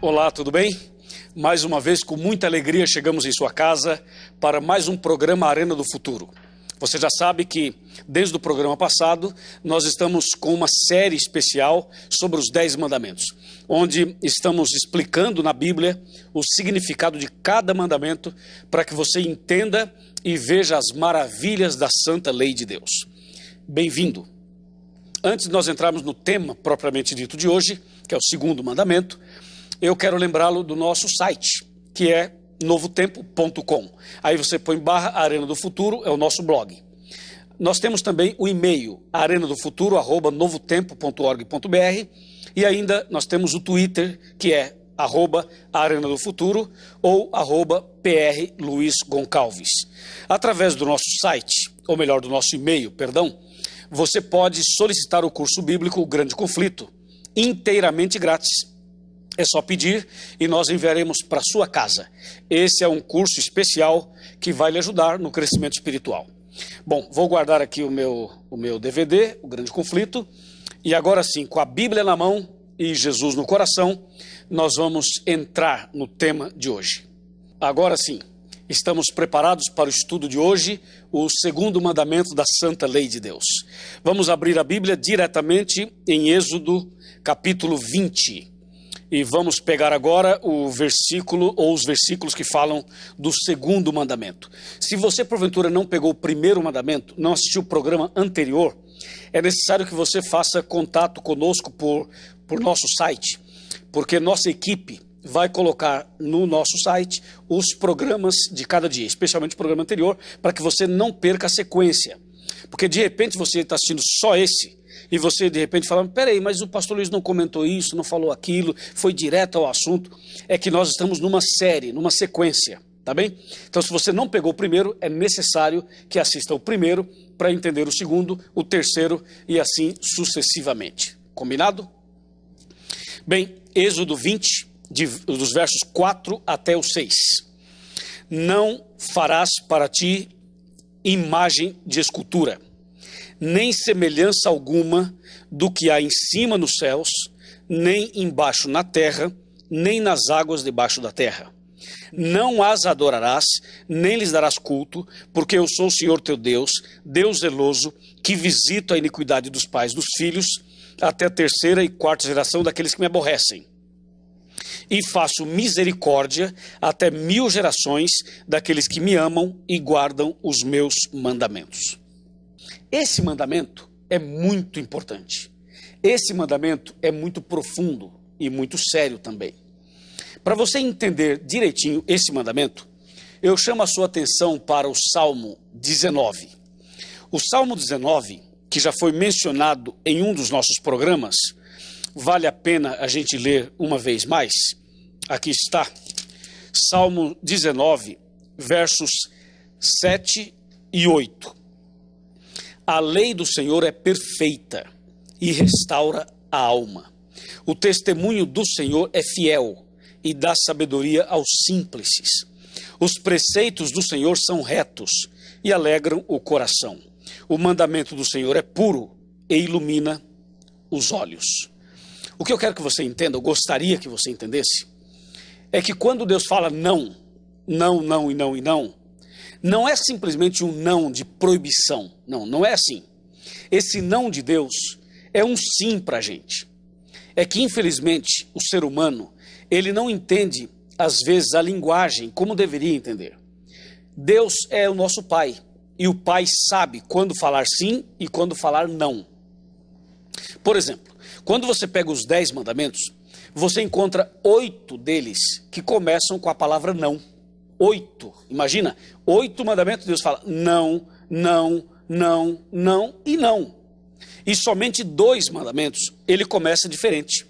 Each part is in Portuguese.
Olá, tudo bem? Mais uma vez, com muita alegria, chegamos em sua casa para mais um programa Arena do Futuro. Você já sabe que, desde o programa passado, nós estamos com uma série especial sobre os 10 mandamentos, onde estamos explicando na Bíblia o significado de cada mandamento para que você entenda e veja as maravilhas da santa lei de Deus. Bem-vindo! Antes de nós entrarmos no tema propriamente dito de hoje, que é o segundo mandamento, eu quero lembrá-lo do nosso site, que é novotempo.com. Aí você põe /Arena do Futuro, é o nosso blog. Nós temos também o e-mail, arenadofuturo@novotempo.org.br, e ainda nós temos o Twitter, que é @Arena do Futuro ou @PRLuizGoncalves. Através do nosso site, ou melhor, do nosso e-mail, perdão, você pode solicitar o curso bíblico O Grande Conflito, inteiramente grátis. É só pedir e nós enviaremos para sua casa. Esse é um curso especial que vai lhe ajudar no crescimento espiritual. Bom, vou guardar aqui o meu DVD, O Grande Conflito, e agora sim, com a Bíblia na mão e Jesus no coração, nós vamos entrar no tema de hoje. Agora sim, estamos preparados para o estudo de hoje, o segundo mandamento da Santa Lei de Deus. Vamos abrir a Bíblia diretamente em Êxodo, capítulo 20. E vamos pegar agora o versículo ou os versículos que falam do segundo mandamento. Se você porventura não pegou o primeiro mandamento, não assistiu o programa anterior, é necessário que você faça contato conosco por nosso site, porque nossa equipe vai colocar no nosso site os programas de cada dia, especialmente o programa anterior, para que você não perca a sequência. Porque de repente você está assistindo só esse, e você de repente fala, peraí, mas o pastor Luiz não comentou isso, não falou aquilo, foi direto ao assunto. É que nós estamos numa série, numa sequência, tá bem? Então se você não pegou o primeiro, é necessário que assista o primeiro para entender o segundo, o terceiro e assim sucessivamente. Combinado? Bem, Êxodo 20, dos versos 4 até o 6. Não farás para ti imagem de escultura, nem semelhança alguma do que há em cima nos céus, nem embaixo na terra, nem nas águas debaixo da terra. Não as adorarás, nem lhes darás culto, porque eu sou o Senhor teu Deus, Deus zeloso, que visito a iniquidade dos pais dos filhos, até a terceira e quarta geração daqueles que me aborrecem. E faço misericórdia até 1000 gerações daqueles que me amam e guardam os meus mandamentos. Esse mandamento é muito importante. Esse mandamento é muito profundo e muito sério também. Para você entender direitinho esse mandamento, eu chamo a sua atenção para o Salmo 19. O Salmo 19, que já foi mencionado em um dos nossos programas, vale a pena a gente ler uma vez mais. Aqui está, Salmo 19, versos 7 e 8. A lei do Senhor é perfeita e restaura a alma. O testemunho do Senhor é fiel e dá sabedoria aos simples. Os preceitos do Senhor são retos e alegram o coração. O mandamento do Senhor é puro e ilumina os olhos. O que eu quero que você entenda, eu gostaria que você entendesse, é que quando Deus fala não, não, não e não e não, não é simplesmente um não de proibição. Não, não é assim. Esse não de Deus é um sim para a gente. É que, infelizmente, o ser humano, ele não entende, às vezes, a linguagem como deveria entender. Deus é o nosso Pai, e o Pai sabe quando falar sim e quando falar não. Por exemplo, quando você pega os 10 mandamentos, você encontra 8 deles que começam com a palavra não. 8, imagina, 8 mandamentos, Deus fala não, não, não, não e não. E somente 2 mandamentos, ele começa diferente,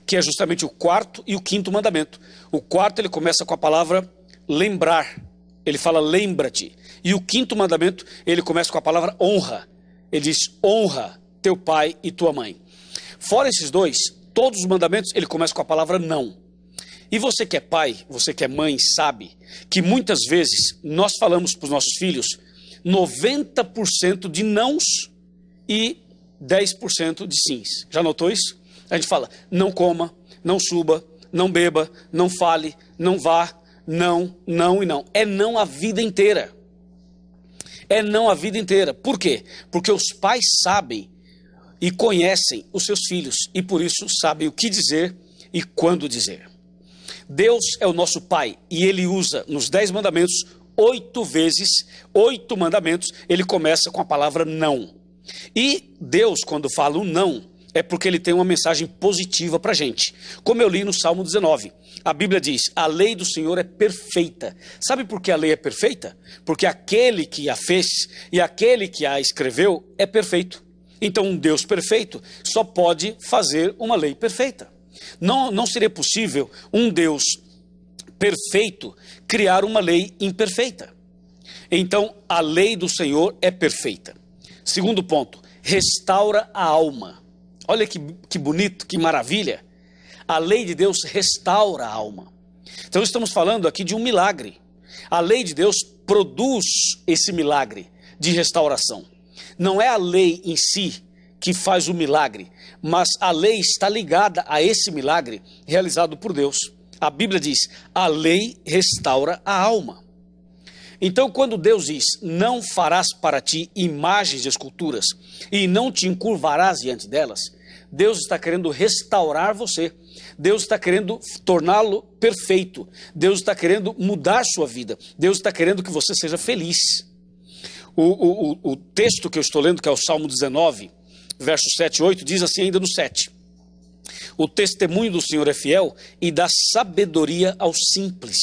que é justamente o 4º e o 5º mandamento. O 4º ele começa com a palavra lembrar, ele fala lembra-te. E o 5º mandamento, ele começa com a palavra honra, ele diz honra teu pai e tua mãe. Fora esses 2, todos os mandamentos, ele começa com a palavra não. E você que é pai, você que é mãe, sabe que muitas vezes nós falamos para os nossos filhos 90% de nãos e 10% de sims. Já notou isso? A gente fala, não coma, não suba, não beba, não fale, não vá, não, não e não. É não a vida inteira. É não a vida inteira. Por quê? Porque os pais sabem e conhecem os seus filhos e por isso sabem o que dizer e quando dizer. Deus é o nosso Pai e Ele usa nos 10 mandamentos 8 vezes, 8 mandamentos, Ele começa com a palavra não. E Deus, quando fala um não, é porque Ele tem uma mensagem positiva para a gente. Como eu li no Salmo 19, a Bíblia diz, a lei do Senhor é perfeita. Sabe por que a lei é perfeita? Porque aquele que a fez e aquele que a escreveu é perfeito. Então um Deus perfeito só pode fazer uma lei perfeita. Não seria possível um Deus perfeito criar uma lei imperfeita. Então a lei do Senhor é perfeita. Segundo ponto, restaura a alma. Olha que bonito, que maravilha. A lei de Deus restaura a alma. Então estamos falando aqui de um milagre. A lei de Deus produz esse milagre de restauração. Não é a lei em si que faz o milagre, mas a lei está ligada a esse milagre realizado por Deus. A Bíblia diz, a lei restaura a alma. Então quando Deus diz, não farás para ti imagens de esculturas e não te encurvarás diante delas, Deus está querendo restaurar você. Deus está querendo torná-lo perfeito. Deus está querendo mudar sua vida. Deus está querendo que você seja feliz. O texto que eu estou lendo, que é o Salmo 19, versos 7 e 8, diz assim ainda no 7. O testemunho do Senhor é fiel e dá sabedoria aos simples.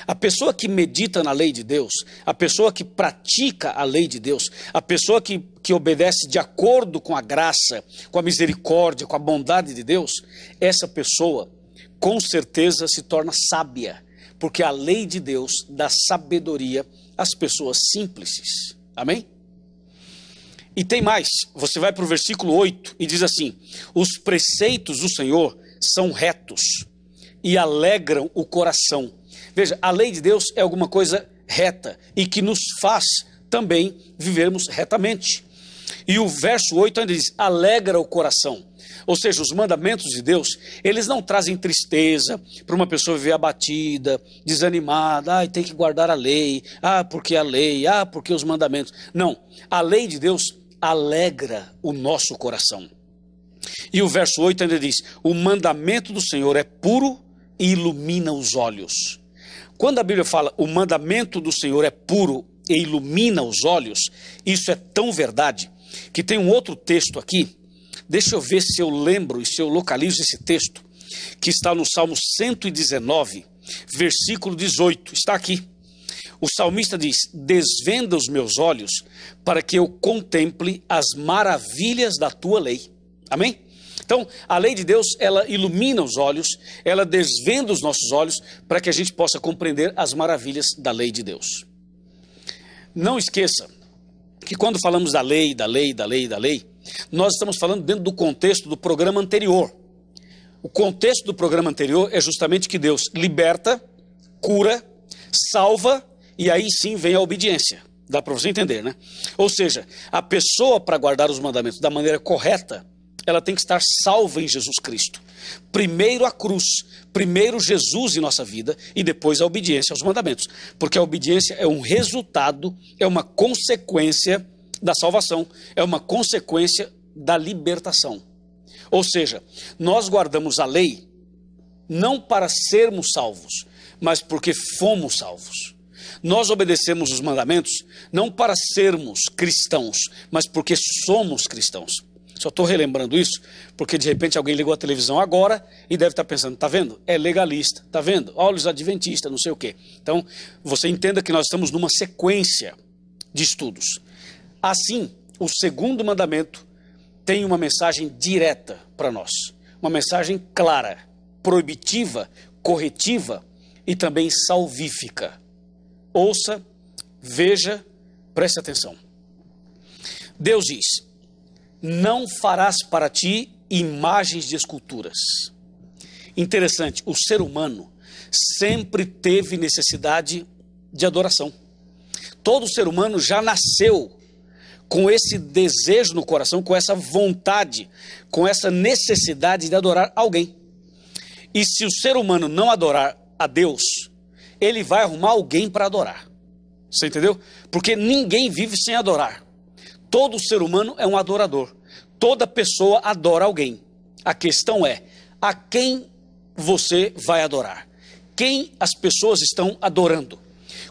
A pessoa que medita na lei de Deus, a pessoa que pratica a lei de Deus, a pessoa que obedece de acordo com a graça, com a misericórdia, com a bondade de Deus, essa pessoa com certeza se torna sábia, porque a lei de Deus dá sabedoria às pessoas simples. Amém? E tem mais, você vai para o versículo 8 e diz assim, os preceitos do Senhor são retos e alegram o coração. Veja, a lei de Deus é alguma coisa reta e que nos faz também vivermos retamente. E o verso 8 ainda diz, alegra o coração. Ou seja, os mandamentos de Deus, eles não trazem tristeza para uma pessoa viver abatida, desanimada, tem que guardar a lei, porque a lei, porque os mandamentos. Não, a lei de Deus alegra o nosso coração. E o verso 8 ainda diz, o mandamento do Senhor é puro e ilumina os olhos. Quando a Bíblia fala, o mandamento do Senhor é puro e ilumina os olhos, isso é tão verdade, que tem um outro texto aqui, deixa eu ver se eu lembro e se eu localizo esse texto, que está no Salmo 119, versículo 18, está aqui. O salmista diz, desvenda os meus olhos para que eu contemple as maravilhas da tua lei. Amém? Então, a lei de Deus, ela ilumina os olhos, ela desvenda os nossos olhos para que a gente possa compreender as maravilhas da lei de Deus. Não esqueça que quando falamos da lei, nós estamos falando dentro do contexto do programa anterior. O contexto do programa anterior é justamente que Deus liberta, cura, salva e aí sim vem a obediência. Dá para você entender, né? Ou seja, a pessoa para guardar os mandamentos da maneira correta, ela tem que estar salva em Jesus Cristo. Primeiro a cruz, primeiro Jesus em nossa vida e depois a obediência aos mandamentos. Porque a obediência é um resultado, é uma consequência da salvação, é uma consequência da libertação. Ou seja, nós guardamos a lei não para sermos salvos, mas porque fomos salvos. Nós obedecemos os mandamentos não para sermos cristãos, mas porque somos cristãos. Só estou relembrando isso, porque de repente alguém ligou a televisão agora e deve estar pensando, tá vendo? É legalista, tá vendo? Olha os adventistas, não sei o quê. Então, você entenda que nós estamos numa sequência de estudos. Assim, o segundo mandamento tem uma mensagem direta para nós. Uma mensagem clara, proibitiva, corretiva e também salvífica. Ouça, veja, preste atenção. Deus diz, não farás para ti imagens de esculturas. Interessante, o ser humano sempre teve necessidade de adoração. Todo ser humano já nasceu com esse desejo no coração, com essa vontade, com essa necessidade de adorar alguém. E se o ser humano não adorar a Deus, ele vai arrumar alguém para adorar. Você entendeu? Porque ninguém vive sem adorar. Todo ser humano é um adorador. Toda pessoa adora alguém. A questão é, a quem você vai adorar? Quem as pessoas estão adorando?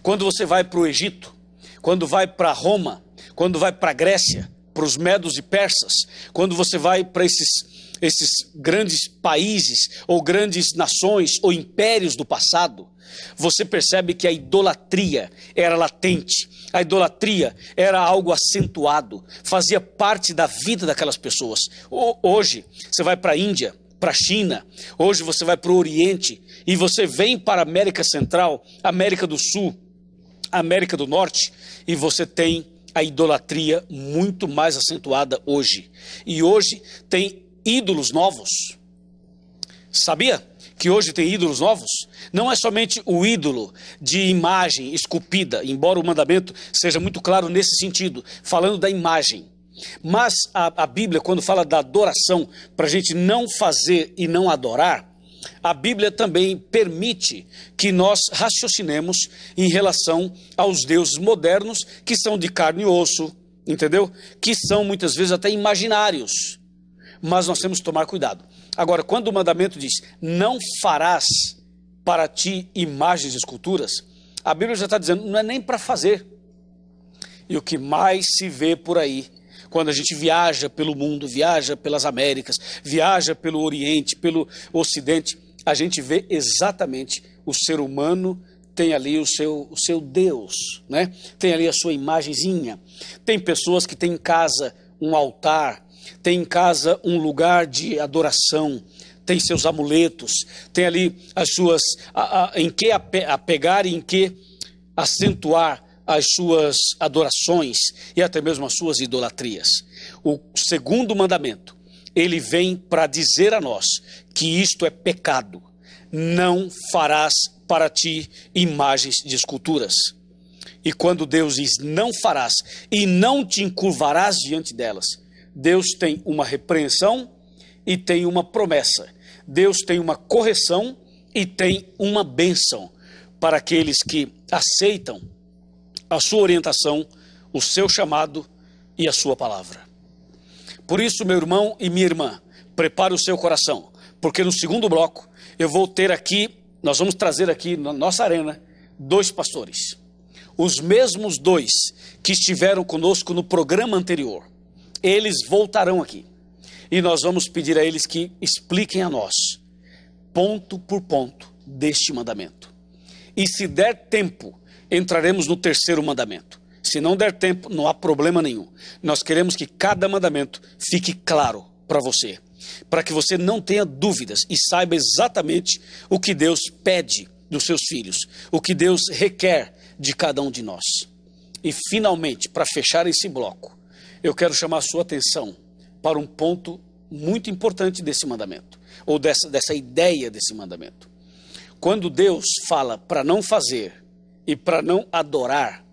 Quando você vai para o Egito, quando vai para Roma, quando vai para a Grécia, para os medos e persas, quando você vai para esses grandes países, ou grandes nações, ou impérios do passado, você percebe que a idolatria era latente, a idolatria era algo acentuado, fazia parte da vida daquelas pessoas. Hoje, você vai para a Índia, para a China, hoje você vai para o Oriente, e você vem para a América Central, América do Sul, América do Norte, e você tem a idolatria muito mais acentuada hoje. E hoje tem ídolos novos. Sabia que hoje tem ídolos novos? Não é somente o ídolo de imagem esculpida, embora o mandamento seja muito claro nesse sentido, falando da imagem. Mas a Bíblia, quando fala da adoração, para a gente não fazer e não adorar, a Bíblia também permite que nós raciocinemos em relação aos deuses modernos, que são de carne e osso, entendeu? Que são muitas vezes até imaginários. Mas nós temos que tomar cuidado. Agora, quando o mandamento diz, não farás para ti imagens e esculturas, a Bíblia já está dizendo, não é nem para fazer. E o que mais se vê por aí, quando a gente viaja pelo mundo, viaja pelas Américas, viaja pelo Oriente, pelo Ocidente, a gente vê exatamente o ser humano tem ali o seu Deus, né? Tem ali a sua imagenzinha. Tem pessoas que têm em casa um altar, tem em casa um lugar de adoração, tem seus amuletos, tem ali as suas, em que apegar e em que acentuar as suas adorações e até mesmo as suas idolatrias. O segundo mandamento, ele vem para dizer a nós que isto é pecado. Não farás para ti imagens de esculturas. E quando Deus diz não farás e não te encurvarás diante delas, Deus tem uma repreensão e tem uma promessa. Deus tem uma correção e tem uma bênção para aqueles que aceitam a sua orientação, o seu chamado e a sua palavra. Por isso, meu irmão e minha irmã, prepare o seu coração, porque no segundo bloco eu vou ter aqui, nós vamos trazer aqui na nossa arena, 2 pastores. Os mesmos 2 que estiveram conosco no programa anterior. Eles voltarão aqui. E nós vamos pedir a eles que expliquem a nós, ponto por ponto, deste mandamento. E se der tempo, entraremos no terceiro mandamento. Se não der tempo, não há problema nenhum. Nós queremos que cada mandamento fique claro para você, para que você não tenha dúvidas e saiba exatamente o que Deus pede dos seus filhos, o que Deus requer de cada um de nós. E finalmente, para fechar esse bloco, eu quero chamar a sua atenção para um ponto muito importante desse mandamento, ou dessa ideia desse mandamento. Quando Deus fala para não fazer e para não adorar,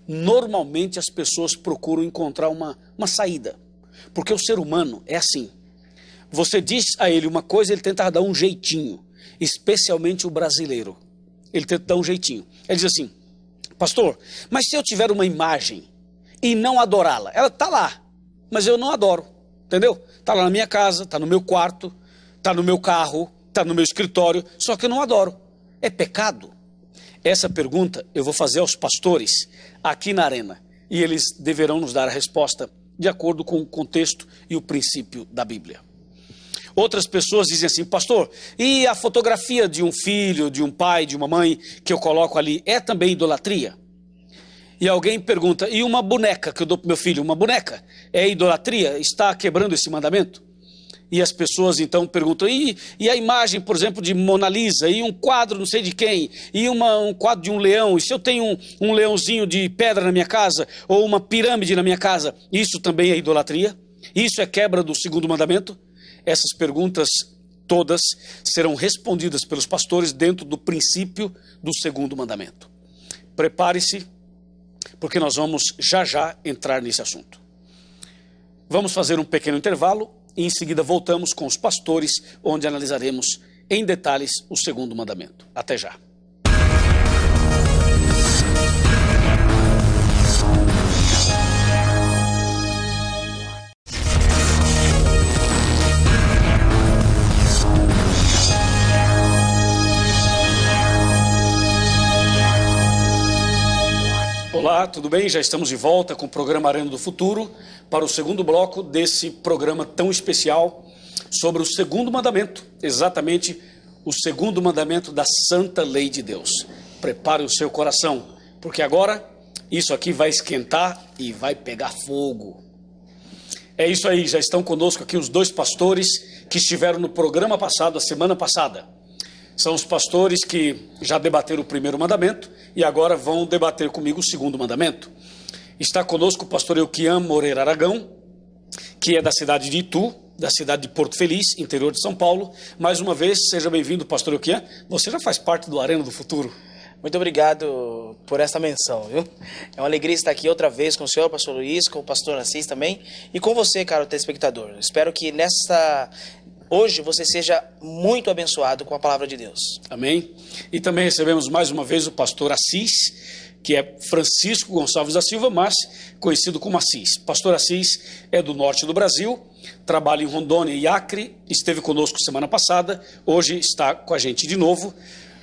normalmente as pessoas procuram encontrar uma saída, porque o ser humano é assim. Você diz a ele uma coisa, ele tenta dar um jeitinho, especialmente o brasileiro. Ele tenta dar um jeitinho. Ele diz assim, pastor, mas se eu tiver uma imagem e não adorá-la, ela está lá, mas eu não adoro, entendeu? Está lá na minha casa, está no meu quarto, está no meu carro, está no meu escritório, só que eu não adoro. É pecado? Essa pergunta eu vou fazer aos pastores aqui na arena, e eles deverão nos dar a resposta de acordo com o contexto e o princípio da Bíblia. Outras pessoas dizem assim, pastor, e a fotografia de um filho, de um pai, de uma mãe que eu coloco ali, é também idolatria? E alguém pergunta, e uma boneca que eu dou para meu filho, uma boneca, é idolatria? Está quebrando esse mandamento? E as pessoas então perguntam, e a imagem, por exemplo, de Mona Lisa, e um quadro não sei de quem, e um quadro de um leão, e se eu tenho um leãozinho de pedra na minha casa, ou uma pirâmide na minha casa, isso também é idolatria? Isso é quebra do segundo mandamento? Essas perguntas todas serão respondidas pelos pastores dentro do princípio do segundo mandamento. Prepare-se, porque nós vamos já entrar nesse assunto. Vamos fazer um pequeno intervalo e em seguida voltamos com os pastores, onde analisaremos em detalhes o segundo mandamento. Até já. Olá, tudo bem? Já estamos de volta com o programa Arena do Futuro para o segundo bloco desse programa tão especial sobre o segundo mandamento, exatamente o segundo mandamento da santa lei de Deus. Prepare o seu coração, porque agora isso aqui vai esquentar e vai pegar fogo. É isso aí, já estão conosco aqui os dois pastores que estiveram no programa passado, a semana passada. São os pastores que já debateram o primeiro mandamento e agora vão debater comigo o segundo mandamento. Está conosco o pastor Elquian Moreira Aragão, que é da cidade de Itu, da cidade de Porto Feliz, interior de São Paulo. Mais uma vez, seja bem-vindo, pastor Elquian. Você já faz parte do Arena do Futuro. Muito obrigado por essa menção, viu? É uma alegria estar aqui outra vez com o senhor, pastor Luiz, com o pastor Assis também, e com você, caro telespectador. Espero que hoje você seja muito abençoado com a palavra de Deus. Amém. E também recebemos mais uma vez o pastor Assis, que é Francisco Gonçalves da Silva, mas conhecido como Assis. Pastor Assis é do norte do Brasil, trabalha em Rondônia e Acre, esteve conosco semana passada, hoje está com a gente de novo.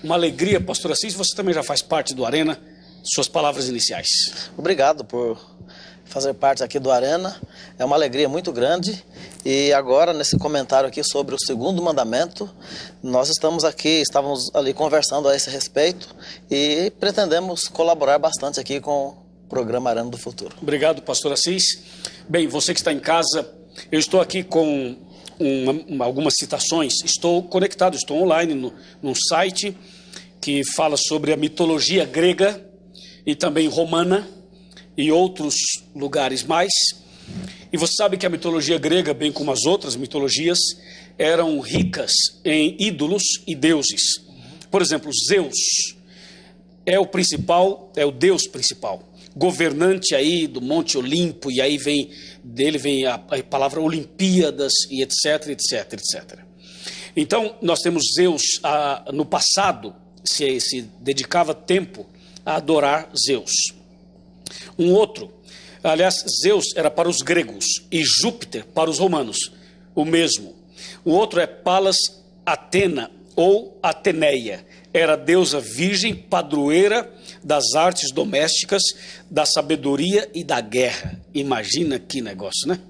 Uma alegria, pastor Assis, você também já faz parte do Arena. Suas palavras iniciais. Obrigado por fazer parte aqui do Arena, é uma alegria muito grande. E agora, nesse comentário aqui sobre o segundo mandamento, nós estávamos ali conversando a esse respeito e pretendemos colaborar bastante aqui com o programa Arena do Futuro. Obrigado, pastor Assis. Bem, você que está em casa, eu estou aqui com algumas citações, estou conectado, estou online num site que fala sobre a mitologia grega e também romana e outros lugares mais. E você sabe que a mitologia grega, bem como as outras mitologias, eram ricas em ídolos e deuses. Por exemplo, Zeus é o deus principal, governante aí do Monte Olimpo, e aí dele vem a palavra Olimpíadas e etc, etc, etc. Então, nós temos Zeus, no passado, se dedicava tempo a adorar Zeus. Aliás, Zeus era para os gregos e Júpiter para os romanos, o mesmo. O outro é Palas Atena ou Ateneia, era deusa virgem, padroeira das artes domésticas, da sabedoria e da guerra. Imagina que negócio, né?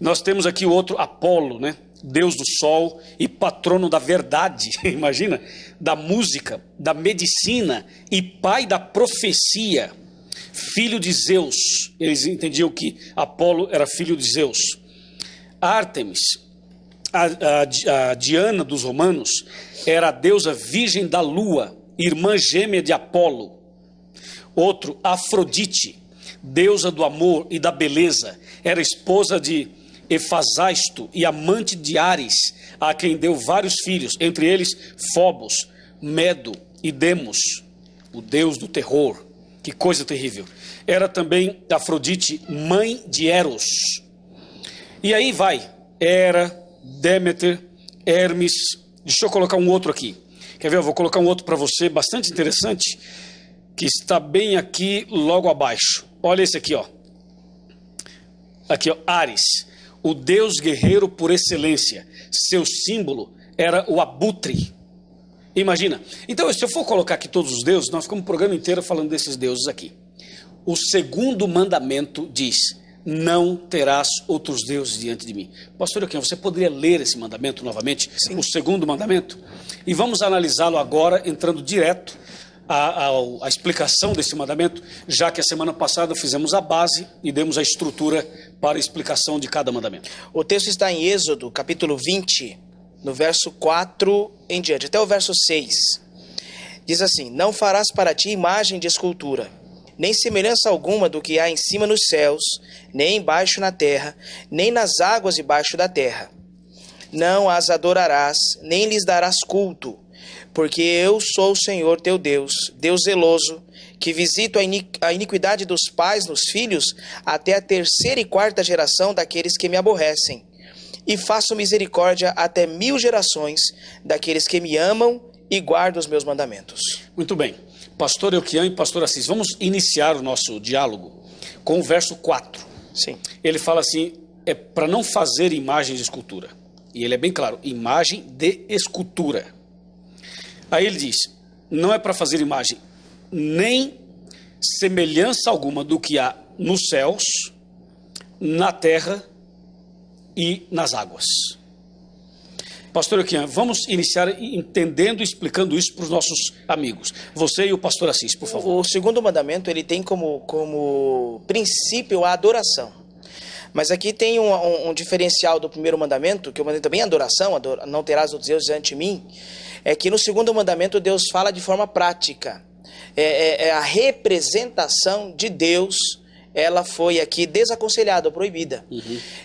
Nós temos aqui o outro, Apolo, né? Deus do sol e patrono da verdade, imagina, da música, da medicina e pai da profecia. Filho de Zeus, eles entendiam que Apolo era filho de Zeus. Ártemis, a Diana dos romanos, era a deusa virgem da lua, irmã gêmea de Apolo. Outro, Afrodite, deusa do amor e da beleza, era esposa de Efasaisto e amante de Ares, a quem deu vários filhos, entre eles Fobos, Medo e Demos, o deus do terror. Que coisa terrível. Era também Afrodite, mãe de Eros. E aí vai, Hera, Deméter, Hermes. Deixa eu colocar um outro aqui. Quer ver? Eu vou colocar um outro para você, bastante interessante, que está bem aqui logo abaixo. Olha esse aqui, ó. Aqui, ó, Ares, o deus guerreiro por excelência. Seu símbolo era o abutre. Imagina. Então, se eu for colocar aqui todos os deuses, nós ficamos o programa inteiro falando desses deuses aqui. O segundo mandamento diz: não terás outros deuses diante de mim. Pastor Elquian, você poderia ler esse mandamento novamente? Sim. O segundo mandamento? E vamos analisá-lo agora, entrando direto à explicação desse mandamento, já que a semana passada fizemos a base e demos a estrutura para a explicação de cada mandamento. O texto está em Êxodo, capítulo 20, no verso 4 em diante, até o verso 6. Diz assim: não farás para ti imagem de escultura, nem semelhança alguma do que há em cima nos céus, nem embaixo na terra, nem nas águas debaixo da terra. Não as adorarás, nem lhes darás culto, porque eu sou o Senhor teu Deus, Deus zeloso, que visito a iniquidade dos pais nos filhos, até a terceira e quarta geração daqueles que me aborrecem, e faço misericórdia até 1000 gerações daqueles que me amam e guardam os meus mandamentos. Muito bem. Pastor Elquian e pastor Assis, vamos iniciar o nosso diálogo com o verso 4. Sim. Ele fala assim, é para não fazer imagem de escultura. E ele é bem claro, imagem de escultura. Aí ele diz, não é para fazer imagem, nem semelhança alguma do que há nos céus, na terra e nas águas. Pastor Elquian, vamos iniciar entendendo e explicando isso para os nossos amigos. Você e o pastor Assis, por favor. O segundo mandamento, ele tem como princípio a adoração. Mas aqui tem um diferencial do primeiro mandamento, que o mandamento também é adoração, não terás outros deuses diante de mim, é que no segundo mandamento Deus fala de forma prática. É a representação de Deus, ela foi aqui desaconselhada, proibida.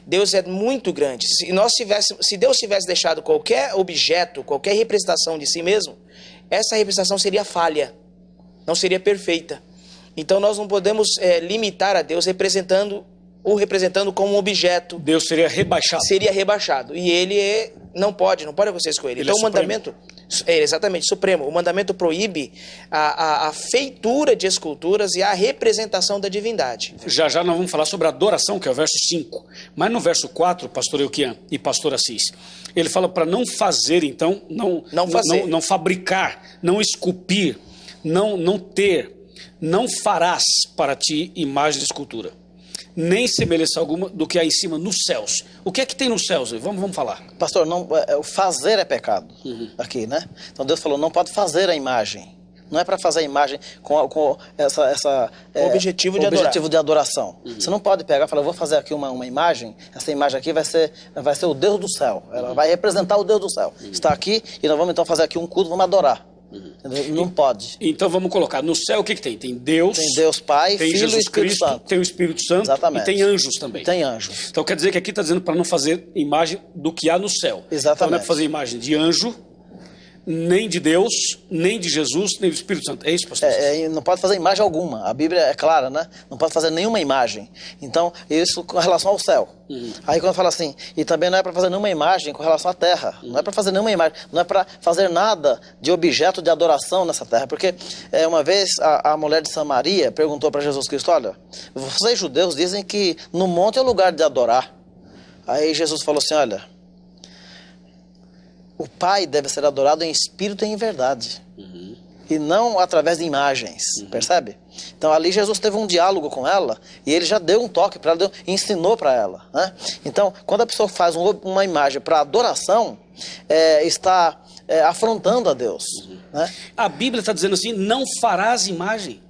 Deus é muito grande. Se Deus tivesse deixado qualquer objeto, qualquer representação de si mesmo, essa representação seria falha, não seria perfeita. Então nós não podemos limitar a Deus representando como um objeto. Deus seria rebaixado. Seria rebaixado. E ele não pode acontecer isso com ele. Ele então é o mandamento exatamente supremo. O mandamento proíbe a feitura de esculturas e a representação da divindade. Já nós vamos falar sobre a adoração, que é o verso 5. Mas no verso 4, pastor Elquian e pastor Assis, ele fala para não fazer, então, não fabricar, não esculpir, não ter, não farás para ti imagem de escultura, nem semelhança alguma do que há em cima nos céus. O que é que tem nos céus? Vamos falar. Pastor, o fazer é pecado aqui, né? Então Deus falou, não pode fazer a imagem. Não é para fazer a imagem com o objetivo de adoração. Você não pode pegar e falar, eu vou fazer aqui uma imagem, essa imagem aqui vai ser o Deus do céu. Ela vai representar o Deus do céu. Está aqui e nós vamos então fazer aqui um culto, vamos adorar. Não pode. Então vamos colocar, no céu o que tem? Tem Deus. Tem Deus Pai, tem Filho Jesus e Espírito Cristo, Santo. tem o Espírito Santo. Exatamente. E tem anjos também. Tem anjos. Então quer dizer que aqui está dizendo para não fazer imagem do que há no céu. Exatamente. Então não é para fazer imagem de anjo, nem de Deus, nem de Jesus, nem do Espírito Santo. É isso, pastor? Não pode fazer imagem alguma. A Bíblia é clara, né? Não pode fazer nenhuma imagem. Então, isso com relação ao céu. Aí quando fala assim, e também não é para fazer nenhuma imagem com relação à terra. Não é para fazer nenhuma imagem. Não é para fazer nada de objeto de adoração nessa terra. Porque uma vez a mulher de Samaria perguntou para Jesus Cristo, olha, vocês judeus dizem que no monte é o lugar de adorar. Aí Jesus falou assim, olha, o Pai deve ser adorado em espírito e em verdade. E não através de imagens, percebe? Então ali Jesus teve um diálogo com ela e ele já deu um toque para ela, ensinou para ela, né? Então, quando a pessoa faz uma imagem para adoração, está afrontando a Deus, né? A Bíblia está dizendo assim, não farás imagem,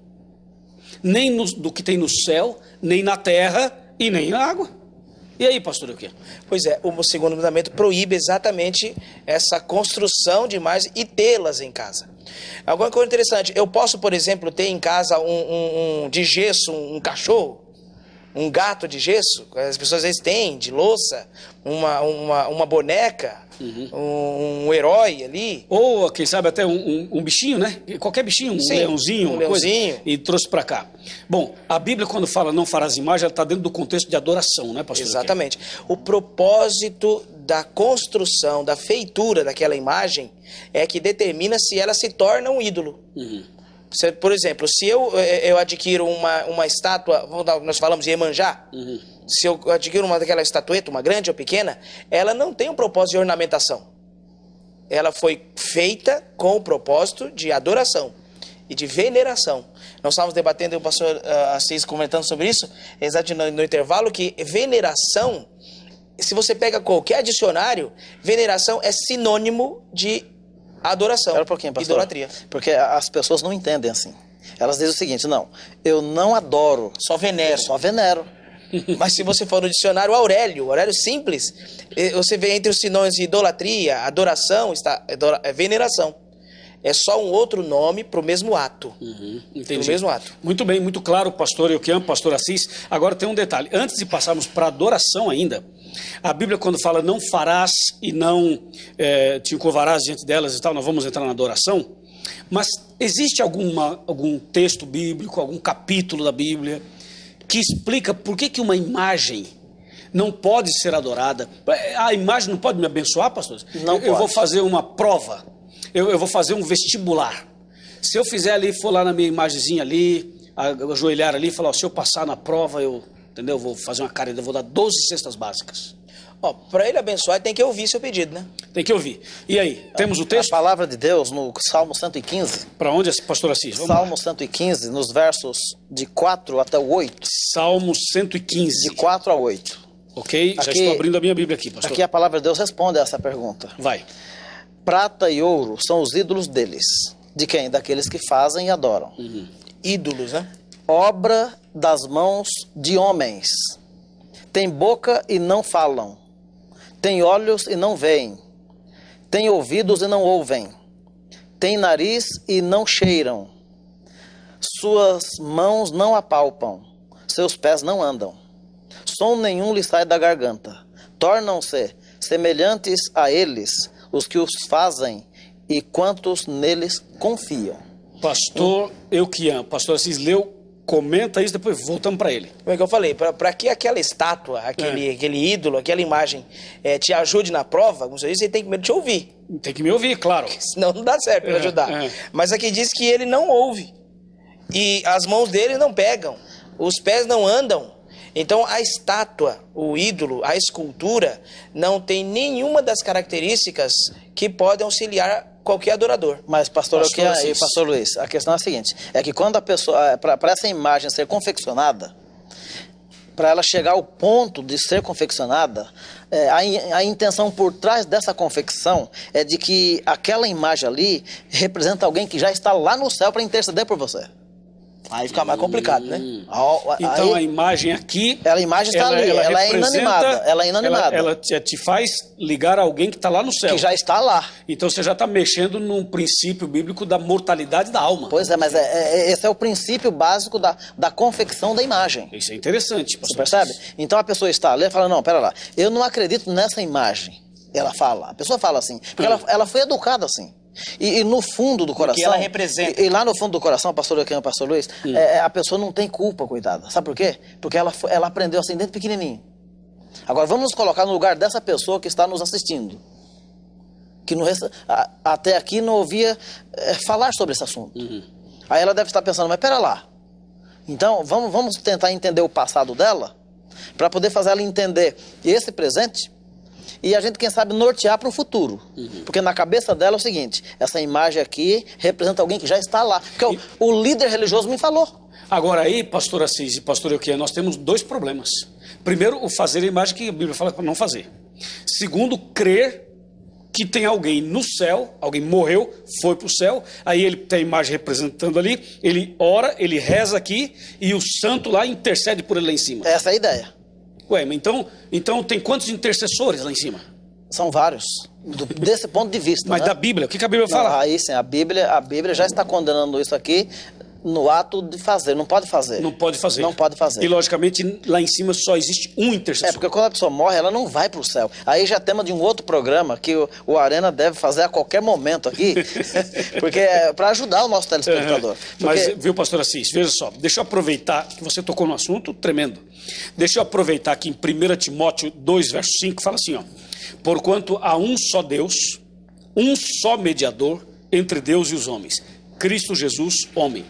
nem do que tem no céu, nem na terra e nem na água. E aí, pastor, o quê? Pois é, o segundo mandamento proíbe exatamente essa construção de imagens e tê-las em casa. Alguma coisa interessante, eu posso, por exemplo, ter em casa de gesso, um cachorro, um gato de gesso, as pessoas às vezes têm, de louça, uma boneca, um herói ali. Ou, quem sabe, até um bichinho, né? Qualquer bichinho, Sim, leãozinho, uma coisa, e trouxe para cá. Bom, a Bíblia, quando fala não farás imagem, ela está dentro do contexto de adoração, né, pastor? Exatamente. O propósito da construção, da feitura daquela imagem é que determina se ela se torna um ídolo. Por exemplo, se eu adquiro uma estátua, nós falamos de Iemanjá, se eu adquiro daquela estatueta, uma grande ou pequena, ela não tem um propósito de ornamentação. Ela foi feita com o propósito de adoração e de veneração. Nós estávamos debatendo, o pastor Assis comentando sobre isso, exatamente no intervalo, que veneração, se você pega qualquer dicionário, veneração é sinônimo de adoração, Espera um pouquinho, pastor, idolatria. Porque as pessoas não entendem assim. Elas dizem o seguinte, não, eu não adoro, Só venero. eu só venero. Mas se você for no dicionário Aurélio simples, você vê entre os sinônimos de idolatria, adoração, veneração. É só um outro nome para o mesmo ato. Entendi. Pro mesmo ato. Muito bem, muito claro, pastor Elquian, pastor Assis. Agora tem um detalhe, antes de passarmos para adoração ainda, a Bíblia quando fala não farás e não te encurvarás diante delas e tal, nós vamos entrar na adoração, mas existe algum texto bíblico, algum capítulo da Bíblia que explica por que uma imagem não pode ser adorada. A imagem não pode me abençoar, pastor? Não eu vou pode. fazer uma prova, eu vou fazer um vestibular. Se eu fizer ali, for lá na minha imagenzinha ali, ajoelhar ali e falar, ó, se eu passar na prova, entendeu? Vou fazer uma caridade, eu vou dar 12 cestas básicas. Ó, para ele abençoar, tem que ouvir seu pedido, né? Tem que ouvir. E aí, temos o texto? A palavra de Deus no Salmo 115. Para onde, pastor Assis? Vamos Salmo lá. 115, nos versos de 4 até o 8. Salmo 115. De 4 a 8. Ok? Já Aqui- estou abrindo a minha Bíblia aqui, pastor. Aqui a palavra de Deus responde a essa pergunta. Vai. Prata e ouro são os ídolos deles. De quem? Daqueles que fazem e adoram. Ídolos, né? Obra das mãos de homens. Tem boca e não falam. Tem olhos e não veem. Tem ouvidos e não ouvem. Tem nariz e não cheiram. Suas mãos não apalpam. Seus pés não andam. Som nenhum lhe sai da garganta. Tornam-se semelhantes a eles os que os fazem e quantos neles confiam. Pastor Euquian, pastor Assis leu, comenta isso, depois voltamos para ele. Como é que eu falei? Para que aquela estátua, aquele ídolo, aquela imagem te ajude na prova, como você disse, ele tem que primeiro te ouvir. Tem que me ouvir, claro. Senão não dá certo para ajudar. Mas aqui diz que ele não ouve. E as mãos dele não pegam. Os pés não andam. Então a estátua, o ídolo, a escultura, não tem nenhuma das características que podem auxiliar qualquer adorador. Mas, pastor Assis. pastor Luiz, a questão é a seguinte, é que quando a pessoa, para essa imagem ser confeccionada, para ela chegar ao ponto de ser confeccionada, a intenção por trás dessa confecção é de que aquela imagem ali representa alguém que já está lá no céu para interceder por você. Aí fica mais complicado, né? Então Aí, a imagem aqui... a imagem está ali, ela é representa- inanimada, ela é inanimada. Ela te faz ligar a alguém que está lá no céu. que já está lá. Então você já está mexendo num princípio bíblico da mortalidade da alma. Pois é, mas esse é o princípio básico da confecção da imagem. Isso é interessante, Você pastor. percebe? Então a pessoa está ali e fala, não, pera lá, eu não acredito nessa imagem. Ela fala, a pessoa fala assim, porque ela foi educada assim. E no fundo do coração... ela representa. E lá no fundo do coração, pastor Aquino, pastor Luiz, a pessoa não tem culpa, coitada. Sabe por quê? Porque ela aprendeu assim desde pequenininho. Agora vamos nos colocar no lugar dessa pessoa que está nos assistindo. Que até aqui não ouvia falar sobre esse assunto. Aí ela deve estar pensando, mas pera lá. Então vamos tentar entender o passado dela, para poder fazer ela entender esse presente, e a gente, quem sabe, nortear para o futuro. Porque na cabeça dela é o seguinte, essa imagem aqui representa alguém que já está lá. Porque o líder religioso me falou. Agora aí, pastor Assis e pastor Euquian, nós temos dois problemas. Primeiro, o fazer a imagem que a Bíblia fala para não fazer. Segundo, crer que tem alguém no céu, alguém morreu, foi para o céu, aí ele tem a imagem representando ali, ele ora, ele reza aqui, e o santo lá intercede por ele lá em cima. Essa é a ideia. Ué, mas então tem quantos intercessores lá em cima? São vários, desse ponto de vista. Mas né? da Bíblia, o que a Bíblia Não, fala? aí sim, a Bíblia já está condenando isso aqui no ato de fazer, não pode fazer. Não pode fazer. Não pode fazer. E logicamente lá em cima só existe um intercessor. Porque quando a pessoa morre, ela não vai para o céu. Aí já é tema de um outro programa que o Arena deve fazer a qualquer momento aqui, porque é para ajudar o nosso telespectador. Mas, Porque- viu, pastor Assis, veja só, deixa eu aproveitar que você tocou no assunto tremendo. Deixa eu aproveitar que em 1 Timóteo 2, verso 5, fala assim, ó. Porquanto há um só Deus, um só mediador entre Deus e os homens, Cristo Jesus, homem.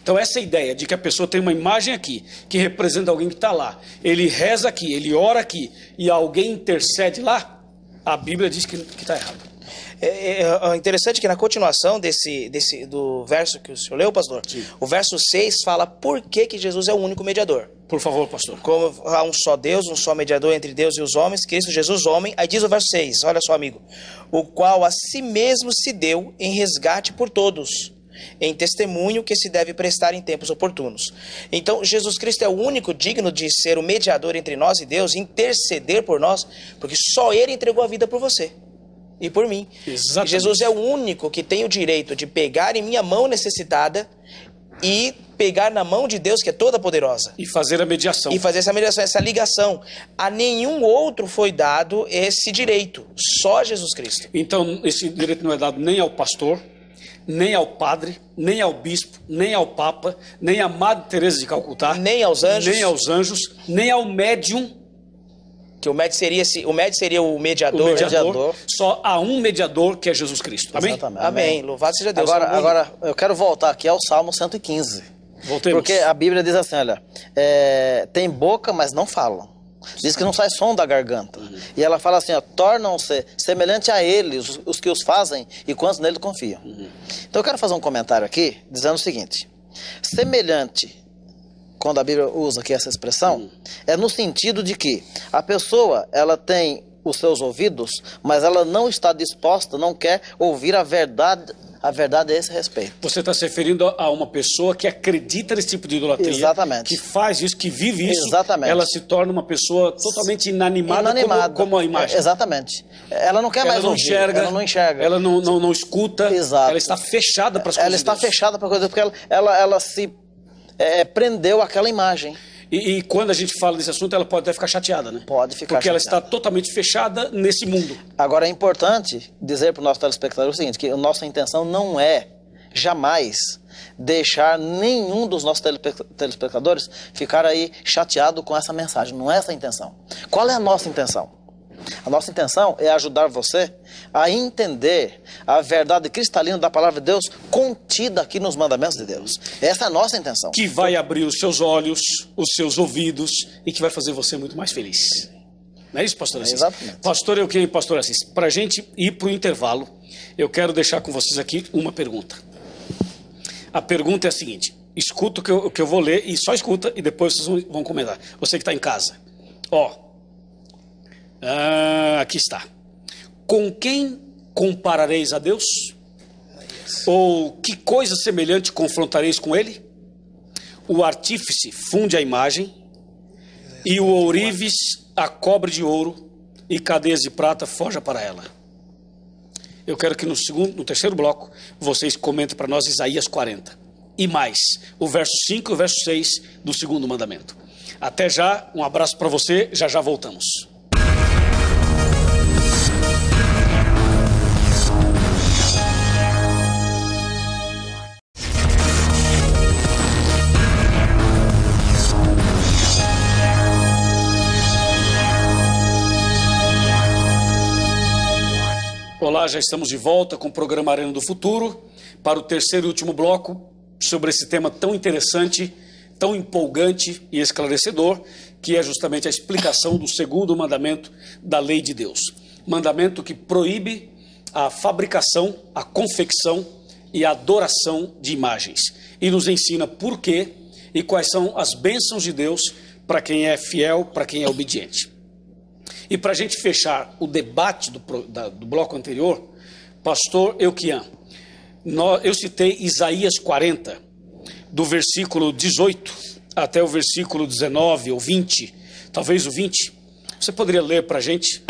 Então essa ideia de que a pessoa tem uma imagem aqui, que representa alguém que está lá, ele reza aqui, ele ora aqui, e alguém intercede lá, a Bíblia diz que está errado. É interessante que na continuação do verso que o senhor leu, pastor, o verso 6 fala por que Jesus é o único mediador. Por favor, pastor. Como há um só Deus, um só mediador entre Deus e os homens, Cristo Jesus, homem. Aí diz o verso 6, olha só, amigo. O qual a si mesmo se deu em resgate por todos, em testemunho que se deve prestar em tempos oportunos. Então, Jesus Cristo é o único digno de ser o mediador entre nós e Deus, interceder por nós, porque só Ele entregou a vida por você e por mim. Exatamente. Jesus é o único que tem o direito de pegar em minha mão necessitada e pegar na mão de Deus, que é toda poderosa, E fazer a mediação. e fazer essa mediação, essa ligação. A nenhum outro foi dado esse direito, só Jesus Cristo. Então, esse direito não é dado nem ao pastor, nem ao padre, nem ao bispo, nem ao papa, nem à Madre Teresa de Calcutá, Nem aos anjos. nem aos anjos, nem ao médium, Que o médio seria o O mediador. mediador. Só há um mediador, que é Jesus Cristo. Amém? Exatamente. Amém. Louvado seja Deus. Agora, eu quero voltar aqui ao Salmo 115. Voltemos. Porque a Bíblia diz assim, olha, tem boca, mas não falam. Diz que não sai som da garganta. E ela fala assim, ó, tornam-se semelhante a eles, os que os fazem e quantos nele confiam. Então eu quero fazer um comentário aqui, dizendo o seguinte. Semelhante, quando a Bíblia usa aqui essa expressão, é no sentido de que a pessoa, ela tem os seus ouvidos, mas ela não está disposta, não quer ouvir a verdade a esse respeito. Você está se referindo a uma pessoa que acredita nesse tipo de idolatria. Exatamente. Que faz isso, que vive isso. Exatamente. Ela se torna uma pessoa totalmente inanimada. Como a imagem. Exatamente. Ela não quer mais ouvir. Ela não enxerga. Ela não escuta. Exato. Ela está fechada para as coisas. Ela está fechada para coisas, porque ela se prendeu àquela imagem. E quando a gente fala desse assunto, ela pode até ficar chateada, né? Pode ficar Porque ela chateada. está totalmente fechada nesse mundo. Agora, é importante dizer para o nosso telespectador o seguinte, que a nossa intenção não é, jamais, deixar nenhum dos nossos telespectadores ficar aí chateado com essa mensagem. Não é essa a intenção. Qual é a nossa intenção? A nossa intenção é ajudar você a entender a verdade cristalina da palavra de Deus contida aqui nos mandamentos de Deus. Essa é a nossa intenção. Que vai abrir os seus olhos, os seus ouvidos e que vai fazer você muito mais feliz. Não é isso, pastor Assis? Exatamente. Pastor Assis, para a gente ir para o intervalo, eu quero deixar com vocês aqui uma pergunta. A pergunta é a seguinte, escuta o que eu vou ler e só escuta e depois vocês vão comentar. Você que está em casa. Aqui está. Com quem comparareis a Deus? Ou que coisa semelhante confrontareis com ele? O artífice funde a imagem, e o ourives a cobre de ouro, e cadeias de prata forja para ela. Eu quero que no terceiro bloco, vocês comentem para nós Isaías 40. E mais, o verso 5 e o verso 6 do segundo mandamento. Até já, um abraço para você, já voltamos. Olá, já estamos de volta com o programa Arena do Futuro para o terceiro e último bloco sobre esse tema tão interessante, tão empolgante e esclarecedor, que é justamente a explicação do segundo mandamento da lei de Deus. Mandamento que proíbe a fabricação, a confecção e a adoração de imagens. E nos ensina por quê e quais são as bênçãos de Deus para quem é fiel, para quem é obediente. E para a gente fechar o debate do bloco anterior, pastor Euquian, eu citei Isaías 40, do versículo 18 até o versículo 19 ou 20, talvez o 20. Você poderia ler para a gente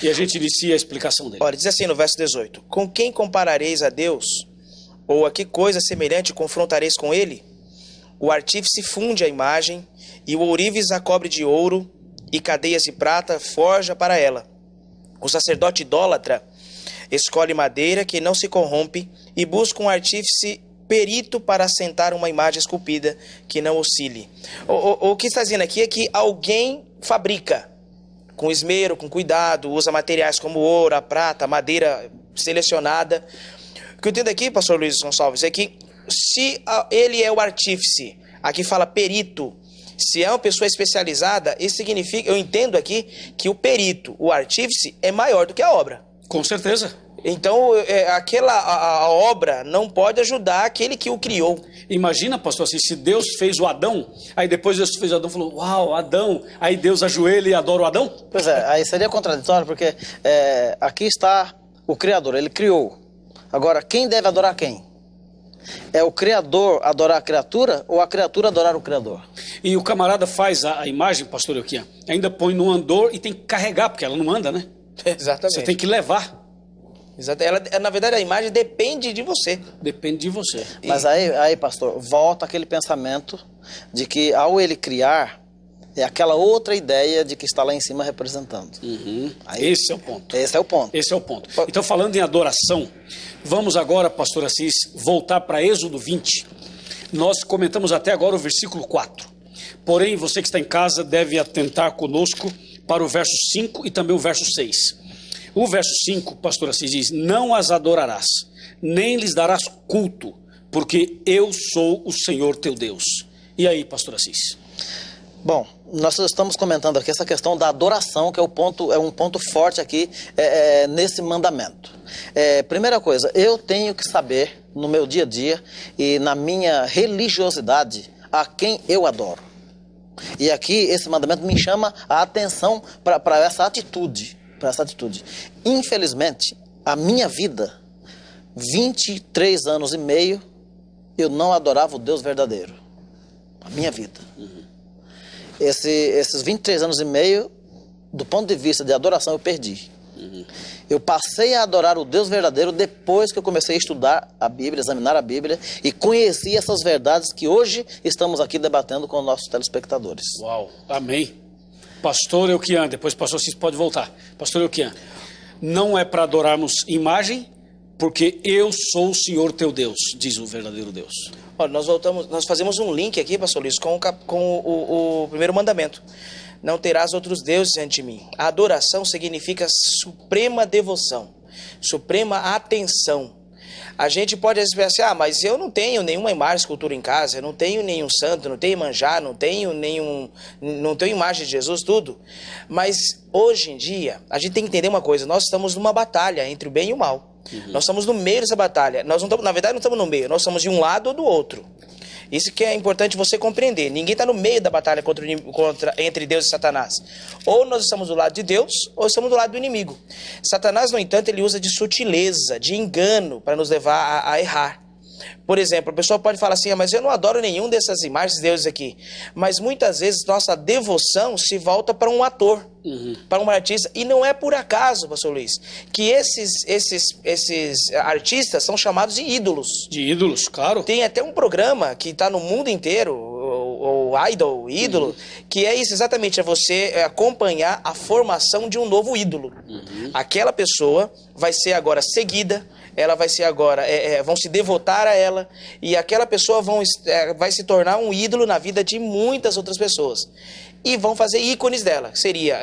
e a gente inicia a explicação dele. Olha, diz assim no verso 18: Com quem comparareis a Deus? Ou a que coisa semelhante confrontareis com ele? O artífice funde a imagem, e o ourives a cobre de ouro, e cadeias de prata forja para ela. O sacerdote idólatra escolhe madeira que não se corrompe e busca um artífice perito para assentar uma imagem esculpida que não oscile. O que está dizendo aqui é que alguém fabrica com esmero, com cuidado, usa materiais como ouro, a prata, a madeira selecionada. O que eu entendo aqui, pastor Luiz Gonçalves, é que se ele é o artífice, aqui fala perito, se é uma pessoa especializada, isso significa, eu entendo aqui, que o perito, o artífice, é maior do que a obra. Com certeza. Então, a obra não pode ajudar aquele que o criou. Imagina, pastor, assim, se Deus fez o Adão, aí depois Deus fez o Adão e falou, uau, Adão, aí Deus ajoelha e adora o Adão? Pois é, aí seria contraditório, porque aqui está o Criador, ele criou. Agora, quem deve adorar quem? É o Criador adorar a criatura ou a criatura adorar o Criador? E o camarada faz a imagem, pastor Euquian, ainda põe no andor e tem que carregar, porque ela não anda, né? Exatamente. Você tem que levar. Na verdade, a imagem depende de você. Depende de você. Mas aí, pastor, volta aquele pensamento de que ao ele criar, é aquela outra ideia de que está lá em cima representando. Esse é o ponto. Esse é o ponto. Esse é o ponto. Então, falando em adoração, vamos agora, pastor Assis, voltar para Êxodo 20. Nós comentamos até agora o versículo 4. Porém, você que está em casa deve atentar conosco para o verso 5 e também o verso 6. O verso 5, pastor Assis, diz: não as adorarás, nem lhes darás culto, porque eu sou o Senhor teu Deus. E aí, pastor Assis? Bom, nós estamos comentando aqui essa questão da adoração, que é um ponto forte aqui nesse mandamento. Primeira coisa, eu tenho que saber no meu dia a dia e na minha religiosidade a quem eu adoro. E aqui esse mandamento me chama a atenção para essa atitude. Infelizmente, a minha vida, 23 anos e meio, eu não adorava o Deus verdadeiro. A minha vida. Esses 23 anos e meio, do ponto de vista de adoração, eu perdi. Eu passei a adorar o Deus verdadeiro depois que eu comecei a estudar a Bíblia, examinar a Bíblia e conheci essas verdades que hoje estamos aqui debatendo com os nossos telespectadores. Uau, amém. Pastor Elquian, depois pastor Assis pode voltar. Pastor Elquian, não é para adorarmos imagem, porque eu sou o Senhor teu Deus, diz o verdadeiro Deus. Olha, nós fazemos um link aqui, pastor Luiz, com o primeiro mandamento. Não terás outros deuses diante de mim. A adoração significa suprema devoção, suprema atenção. A gente pode às vezes pensar, mas eu não tenho nenhuma imagem de escultura em casa, eu não tenho nenhum santo, não tenho manjar, não tenho imagem de Jesus, tudo. Mas hoje em dia, a gente tem que entender uma coisa, nós estamos numa batalha entre o bem e o mal. Nós estamos no meio dessa batalha. Nós não estamos, na verdade, não estamos no meio, nós estamos de um lado ou do outro. Isso que é importante você compreender. Ninguém está no meio da batalha entre Deus e Satanás. Ou nós estamos do lado de Deus, ou estamos do lado do inimigo. Satanás, no entanto, ele usa de sutileza, de engano, para nos levar a errar. Por exemplo, a pessoa pode falar assim, mas eu não adoro nenhum dessas imagens de deuses aqui. Mas muitas vezes nossa devoção se volta para um ator, para um artista. E não é por acaso, pastor Luiz, que esses artistas são chamados de ídolos. De ídolos, claro. Tem até um programa que está no mundo inteiro, o Idol, o ídolo, que é isso exatamente, é você acompanhar a formação de um novo ídolo. Aquela pessoa vai ser agora seguida, ela vai ser agora, vão se devotar a ela, e aquela pessoa vai se tornar um ídolo na vida de muitas outras pessoas. E vão fazer ícones dela, que seria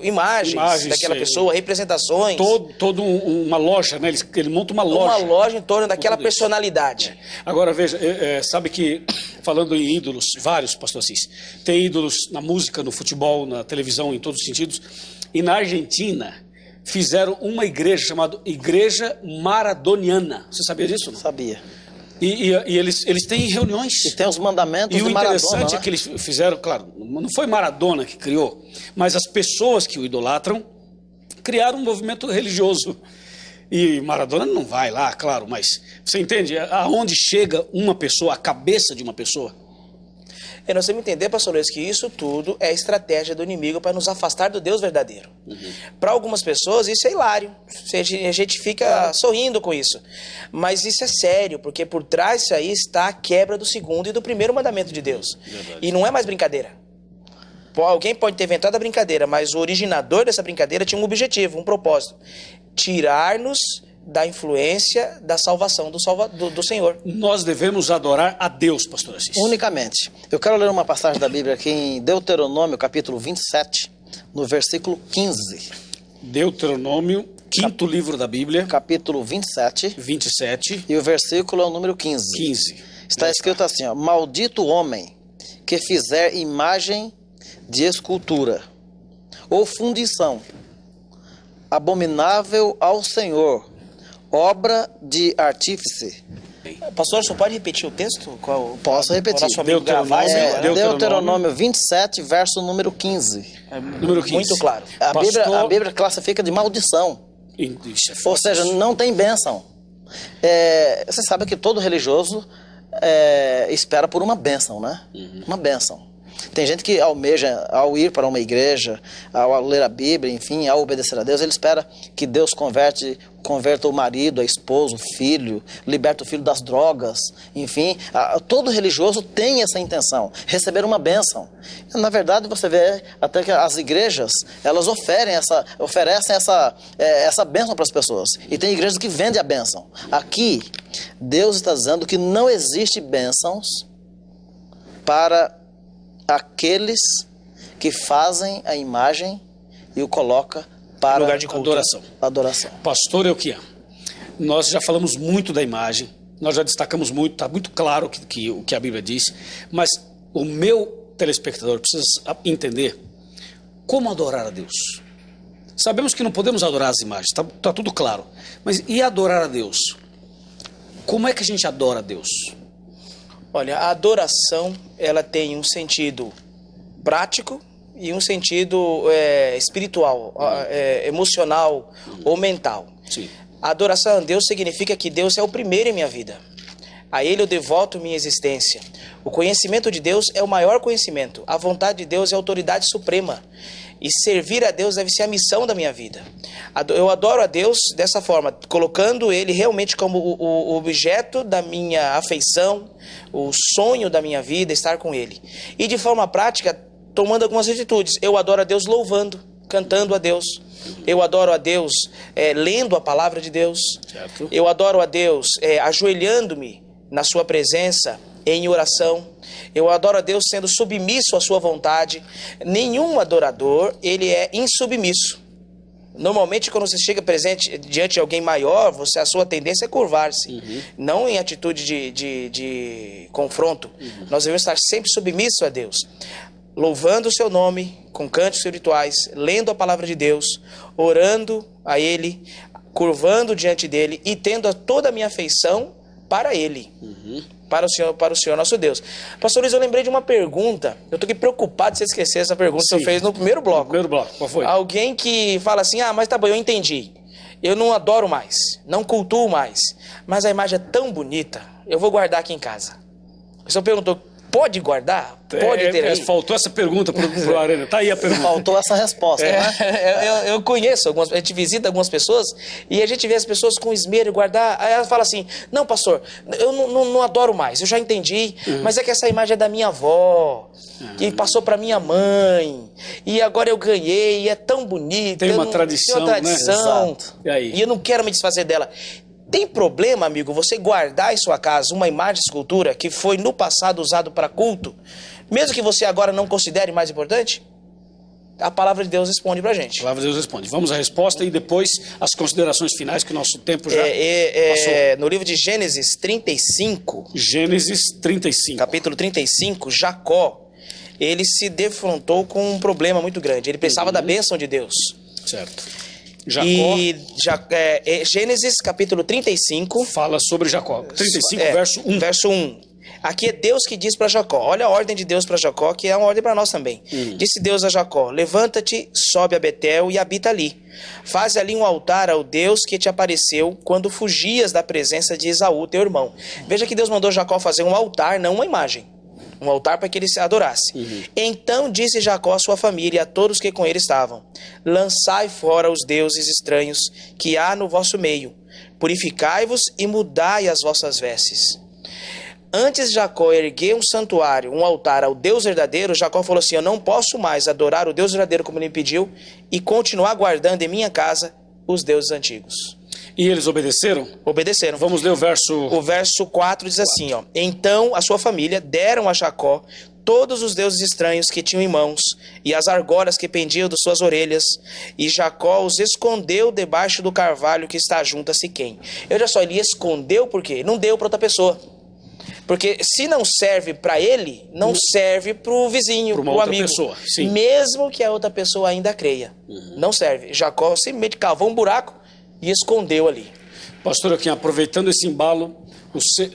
imagens daquela pessoa, representações. Todo uma loja, né? Ele monta uma loja. Uma loja em torno daquela personalidade. Agora, veja, sabe que, falando em ídolos, vários, pastor Assis, tem ídolos na música, no futebol, na televisão, em todos os sentidos, e na Argentina fizeram uma igreja chamada Igreja Maradoniana. Você sabia disso? Não? Sabia. E eles têm reuniões. E tem os mandamentos de Maradona. E o interessante né? é que eles fizeram, claro, não foi Maradona que criou, mas as pessoas que o idolatram criaram um movimento religioso. E Maradona não vai lá, claro, mas você entende aonde chega uma pessoa, a cabeça de uma pessoa? Nós temos que entender, pastor Luiz, que isso tudo é estratégia do inimigo para nos afastar do Deus verdadeiro. Para algumas pessoas isso é hilário, a gente fica sorrindo com isso. Mas isso é sério, porque por trás disso aí está a quebra do segundo e do primeiro mandamento de Deus. Verdade. E não é mais brincadeira. Alguém pode ter inventado a brincadeira, mas o originador dessa brincadeira tinha um objetivo, um propósito. Tirar-nos da influência da salvação do Senhor. Nós devemos adorar a Deus, pastor Assis. Unicamente. Eu quero ler uma passagem da Bíblia aqui em Deuteronômio, capítulo 27, no versículo 15. Deuteronômio, quinto livro da Bíblia. Capítulo 27. E o versículo é o número 15. Está escrito assim, ó: maldito o homem que fizer imagem de escultura ou fundição, abominável ao Senhor, obra de artífice. Pastor, só pode repetir o texto? Posso repetir. Deuteronômio 27, verso número 15. Número 15. Muito claro. A Bíblia classifica de maldição. Ou seja, não tem bênção. Você sabe que todo religioso espera por uma bênção, né? Uma bênção. Tem gente que almeja, ao ir para uma igreja, ao ler a Bíblia, enfim, ao obedecer a Deus, ele espera que Deus converta o marido, a esposa, o filho, liberta o filho das drogas, enfim. Todo religioso tem essa intenção, receber uma bênção. Na verdade, você vê até que as igrejas, elas oferecem essa bênção para as pessoas. E tem igrejas que vendem a bênção. Aqui, Deus está dizendo que não existe bênçãos para aqueles que fazem a imagem e o coloca para lugar de culto. adoração. Pastor Elquian, nós já falamos muito da imagem, nós já destacamos muito, está muito claro o que a Bíblia diz, mas o meu telespectador precisa entender como adorar a Deus. Sabemos que não podemos adorar as imagens, está tudo claro, mas e adorar a Deus? Como é que a gente adora a Deus? Olha, a adoração, ela tem um sentido prático e um sentido espiritual, emocional ou mental. Sim. A adoração a Deus significa que Deus é o primeiro em minha vida. A Ele eu devoto minha existência. O conhecimento de Deus é o maior conhecimento. A vontade de Deus é a autoridade suprema. E servir a Deus deve ser a missão da minha vida. Eu adoro a Deus dessa forma, colocando Ele realmente como o objeto da minha afeição, o sonho da minha vida, estar com Ele. E de forma prática, tomando algumas atitudes. Eu adoro a Deus louvando, cantando a Deus. Eu adoro a Deus lendo a palavra de Deus. Certo. Eu adoro a Deus ajoelhando-me na sua presença em oração. Eu adoro a Deus sendo submisso à sua vontade. Nenhum adorador, ele é insubmisso. Normalmente, quando você chega presente diante de alguém maior, a sua tendência é curvar-se. Não em atitude de confronto. Nós devemos estar sempre submissos a Deus. Louvando o seu nome, com cantos espirituais, lendo a palavra de Deus, orando a Ele, curvando diante dEle e tendo toda a minha afeição para Ele. Para o Senhor nosso Deus. Pastor Luiz, eu lembrei de uma pergunta. Eu estou aqui preocupado de você esquecer essa pergunta que você fez no primeiro bloco. Primeiro bloco, qual foi? Alguém que fala assim, mas tá bom, eu entendi. Eu não adoro mais, não cultuo mais, mas a imagem é tão bonita, eu vou guardar aqui em casa. O senhor perguntou, pode guardar? Pode ter aí? Faltou essa pergunta pro Arana. Tá aí a pergunta. Faltou essa resposta, né? Eu conheço a gente visita algumas pessoas e a gente vê as pessoas com esmero guardar. Aí elas falam assim, não, pastor, eu não adoro mais, eu já entendi, mas é que essa imagem é da minha avó, que passou para minha mãe, e agora eu ganhei, e é tão bonita. Tem uma tradição, né? Exato. E aí? E eu não quero me desfazer dela. Tem problema, amigo, você guardar em sua casa uma imagem de escultura que foi no passado usado para culto, mesmo que você agora não considere mais importante? A palavra de Deus responde pra gente. A palavra de Deus responde. Vamos à resposta e depois as considerações finais, que o nosso tempo já passou. No livro de Gênesis 35. Gênesis 35. Capítulo 35, Jacó, ele se defrontou com um problema muito grande. Ele precisava da bênção de Deus. Certo. Jacó. E Gênesis capítulo 35. Fala sobre Jacó. 35, verso 1. Verso 1. Aqui é Deus que diz para Jacó. Olha a ordem de Deus para Jacó, que é uma ordem para nós também. Disse Deus a Jacó, levanta-te, sobe a Betel e habita ali. Faz ali um altar ao Deus que te apareceu quando fugias da presença de Esaú, teu irmão. Veja que Deus mandou Jacó fazer um altar, não uma imagem. Um altar para que ele se adorasse. Então disse Jacó à sua família e a todos que com ele estavam, lançai fora os deuses estranhos que há no vosso meio. Purificai-vos e mudai as vossas vestes. Antes de Jacó erguer um santuário, um altar ao Deus verdadeiro, Jacó falou assim, eu não posso mais adorar o Deus verdadeiro como ele me pediu e continuar guardando em minha casa os deuses antigos. E eles obedeceram? Obedeceram. Vamos ler o verso... O verso 4 diz assim, ó. Então a sua família deram a Jacó todos os deuses estranhos que tinham em mãos e as argolas que pendiam de suas orelhas, e Jacó os escondeu debaixo do carvalho que está junto a Siquém. Olha só, ele escondeu por quê? Não deu para outra pessoa. Porque se não serve para ele, não serve para o vizinho, para o amigo. Pessoa, sim. Mesmo que a outra pessoa ainda creia. Não serve. Jacó simplesmente cavou um buraco e escondeu ali. Pastor, aqui aproveitando esse embalo,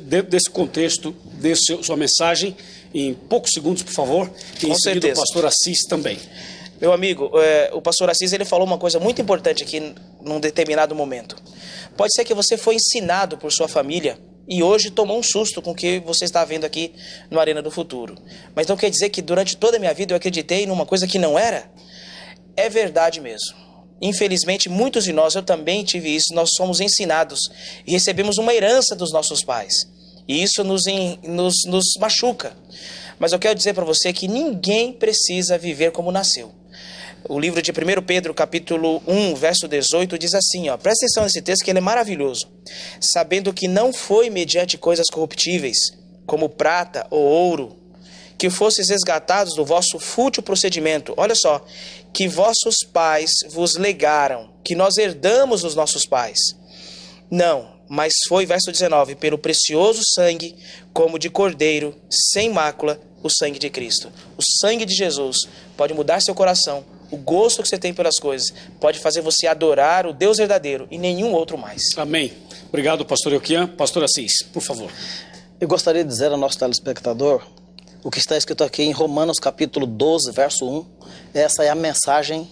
dentro desse contexto, dê sua mensagem em poucos segundos, por favor. E em seguida o pastor Assis também. Meu amigo, o pastor Assis ele falou uma coisa muito importante aqui num determinado momento. Pode ser que você foi ensinado por sua família e hoje tomou um susto com o que você está vendo aqui no Arena do Futuro. Mas não quer dizer que durante toda a minha vida eu acreditei numa coisa que não era? É verdade mesmo. Infelizmente, muitos de nós, eu também tive isso, nós somos ensinados e recebemos uma herança dos nossos pais. E isso nos machuca. Mas eu quero dizer para você que ninguém precisa viver como nasceu. O livro de 1 Pedro, capítulo 1, verso 18, diz assim, ó, presta atenção nesse texto que ele é maravilhoso. Sabendo que não foi mediante coisas corruptíveis, como prata ou ouro, que fostes resgatados do vosso fútil procedimento. Olha só, que vossos pais vos legaram, que nós herdamos dos nossos pais. Não, mas foi, verso 19, pelo precioso sangue, como de cordeiro, sem mácula, o sangue de Cristo. O sangue de Jesus pode mudar seu coração, o gosto que você tem pelas coisas, pode fazer você adorar o Deus verdadeiro e nenhum outro mais. Amém. Obrigado, pastor Euquian. Pastor Assis, por favor. Eu gostaria de dizer ao nosso telespectador o que está escrito aqui em Romanos capítulo 12, verso 1. Essa é a mensagem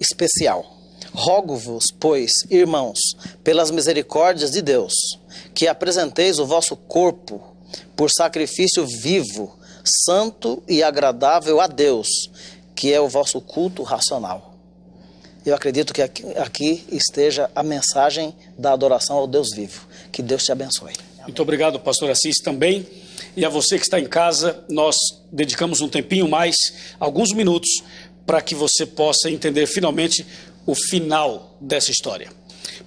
especial. Rogo-vos, pois, irmãos, pelas misericórdias de Deus, que apresenteis o vosso corpo por sacrifício vivo, santo e agradável a Deus, que é o vosso culto racional. Eu acredito que aqui esteja a mensagem da adoração ao Deus vivo. Que Deus te abençoe. Muito obrigado, pastor Assis, também. E a você que está em casa, nós dedicamos um tempinho mais, alguns minutos, para que você possa entender finalmente o final dessa história.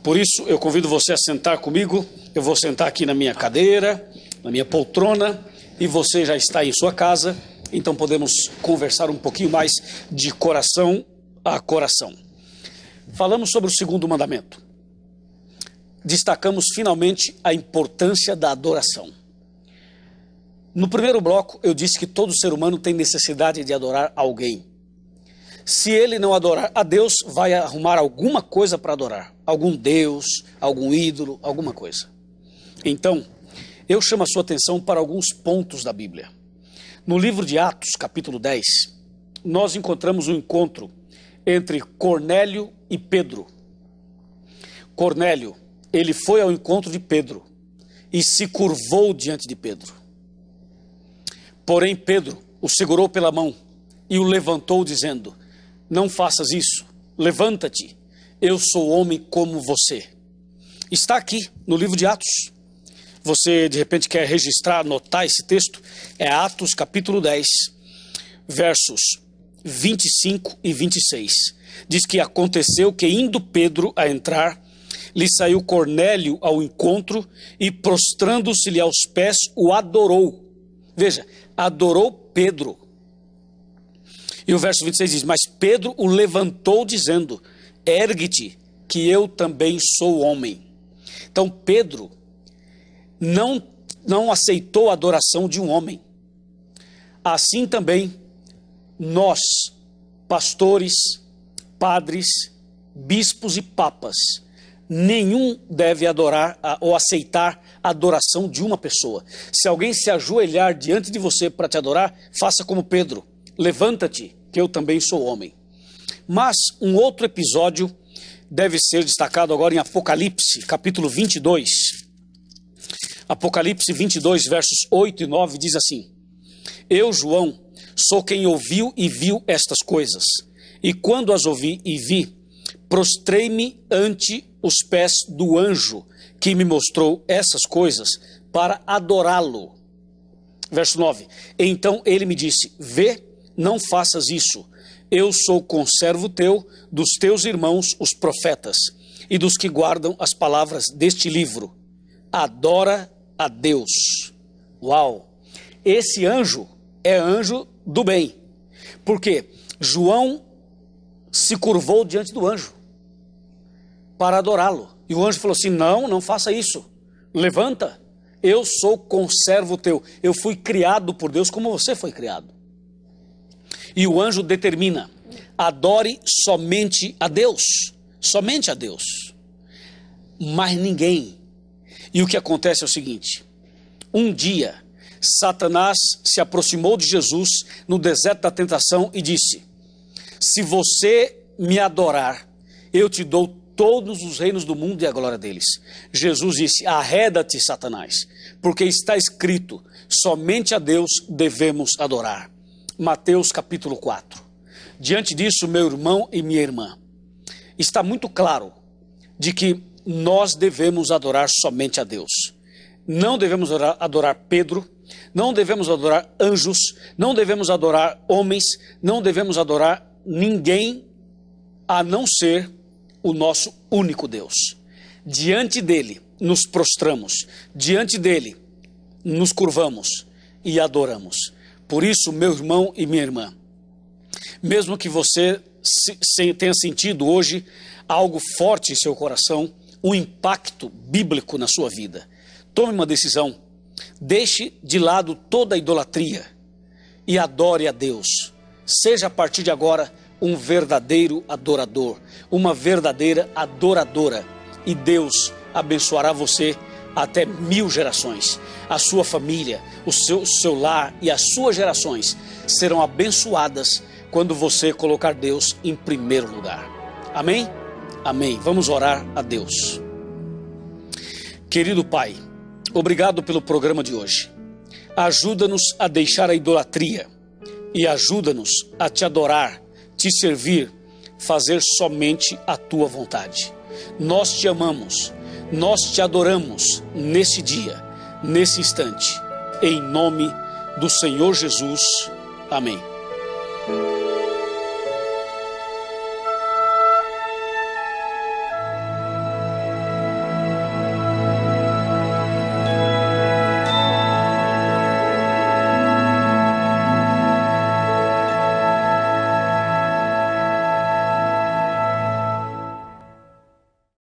Por isso, eu convido você a sentar comigo. Eu vou sentar aqui na minha cadeira, na minha poltrona, e você já está em sua casa, então podemos conversar um pouquinho mais de coração a coração. Falamos sobre o segundo mandamento. Destacamos finalmente a importância da adoração. No primeiro bloco, eu disse que todo ser humano tem necessidade de adorar alguém. Se ele não adorar a Deus, vai arrumar alguma coisa para adorar. Algum Deus, algum ídolo, alguma coisa. Então, eu chamo a sua atenção para alguns pontos da Bíblia. No livro de Atos, capítulo 10, nós encontramos um encontro entre Cornélio e Pedro. Cornélio, ele foi ao encontro de Pedro e se curvou diante de Pedro. Porém, Pedro o segurou pela mão e o levantou dizendo: não faças isso, levanta-te, eu sou homem como você. Está aqui no livro de Atos. Você de repente quer registrar, anotar esse texto? É Atos capítulo 10, versos 25 e 26. Diz que aconteceu que, indo Pedro a entrar, lhe saiu Cornélio ao encontro e, prostrando-se-lhe aos pés, o adorou. Veja, adorou Pedro. E o verso 26 diz: mas Pedro o levantou dizendo: ergue-te, que eu também sou homem. Então Pedro não aceitou a adoração de um homem. Assim também nós, pastores, padres, bispos e papas, nenhum deve adorar ou aceitar a adoração de uma pessoa. Se alguém se ajoelhar diante de você para te adorar, faça como Pedro: levanta-te, que eu também sou homem. Mas um outro episódio deve ser destacado agora em Apocalipse, capítulo 22. Apocalipse 22, versos 8 e 9, diz assim: eu, João, sou quem ouviu e viu estas coisas, e quando as ouvi e vi, prostrei-me ante os pés do anjo que me mostrou essas coisas para adorá-lo. Verso 9: então ele me disse: vê, não faças isso, eu sou conservo teu, dos teus irmãos os profetas, e dos que guardam as palavras deste livro. Adora a Deus. Uau! Esse anjo é anjo do bem. Por quê? João se curvou diante do anjo para adorá-lo. E o anjo falou assim: não faça isso. Levanta, eu sou conservo teu. Eu fui criado por Deus como você foi criado. E o anjo determina: adore somente a Deus. Somente a Deus. Mas ninguém. E o que acontece é o seguinte: um dia Satanás se aproximou de Jesus no deserto da tentação e disse: se você me adorar, eu te dou todos os reinos do mundo e a glória deles. Jesus disse: arreda-te, Satanás, porque está escrito: somente a Deus devemos adorar. Mateus capítulo 4. Diante disso, meu irmão e minha irmã, está muito claro de que nós devemos adorar somente a Deus. Não devemos adorar Pedro, não devemos adorar anjos, não devemos adorar homens, não devemos adorar ninguém a não ser o nosso único Deus. Diante dele nos prostramos, diante dele nos curvamos e adoramos. Por isso, meu irmão e minha irmã, mesmo que você tenha sentido hoje algo forte em seu coração, um impacto bíblico na sua vida, tome uma decisão, deixe de lado toda a idolatria e adore a Deus. Seja a partir de agora um verdadeiro adorador, uma verdadeira adoradora, e Deus abençoará você até 1000 gerações. A sua família, o seu lar e as suas gerações serão abençoadas quando você colocar Deus em primeiro lugar. Amém? Amém. Vamos orar a Deus. Querido Pai, obrigado pelo programa de hoje. Ajuda-nos a deixar a idolatria e ajuda-nos a te adorar, te servir, fazer somente a tua vontade. Nós te amamos, nós te adoramos nesse dia, nesse instante, em nome do Senhor Jesus. Amém.